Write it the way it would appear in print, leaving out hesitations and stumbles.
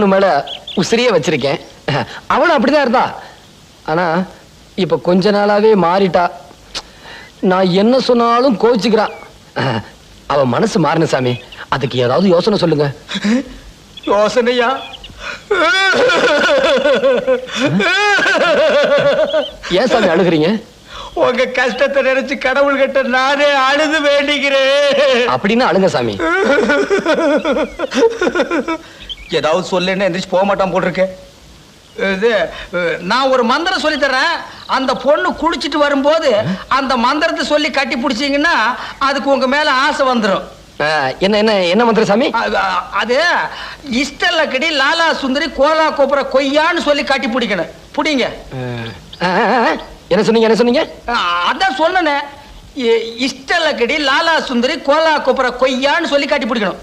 பொண்ணு மேல உசிரியே வச்சிருக்கேன். அவளும் அப்படிதான் இருந்தா. ஆனா இப்ப கொஞ்ச நாளாவே மாறிட்டா. நான் என்ன சொன்னாலும் கோச்சுக்கிறான். அவ மனசு மாறின சாமி. அதுக்கு ஏதாவது யோசனை சொல்லுங்க. யோசனையா? ஏன் சாமி அழுகுறீங்க? உங்க கஷ்டத்தை நினைச்சு கடவுள் கிட்ட நானே அழுது வேண்டிக்கிறேன். அப்படின்னு அழுங்க சாமி. ஏதாவது சொல்லுன்னு எந்திரிச்சு போக மாட்டான் போட்டிருக்கேன். இது நான் ஒரு மந்திரம் சொல்லி தரேன். அந்த பொண்ணு குடிச்சிட்டு வரும்போது அந்த மந்திரத்தை சொல்லி கட்டி பிடிச்சீங்கன்னா அதுக்கு உங்க மேல ஆசை வந்துடும். என்ன என்ன என்ன மந்திரம் சாமி? அது இஷ்டல்லக்கடி லாலா சுந்தரி கோலா கோபுர கொய்யான்னு சொல்லி கட்டி பிடிக்கணும். பிடிங்க. என்ன சொன்னீங்க? என்ன சொன்னீங்க? அதான் சொன்னேன். இஷ்டல்லக்கடி லாலா சுந்தரி கோலா கோபுர கொய்யான்னு சொல்லி கட்டி பிடிக்கணும்.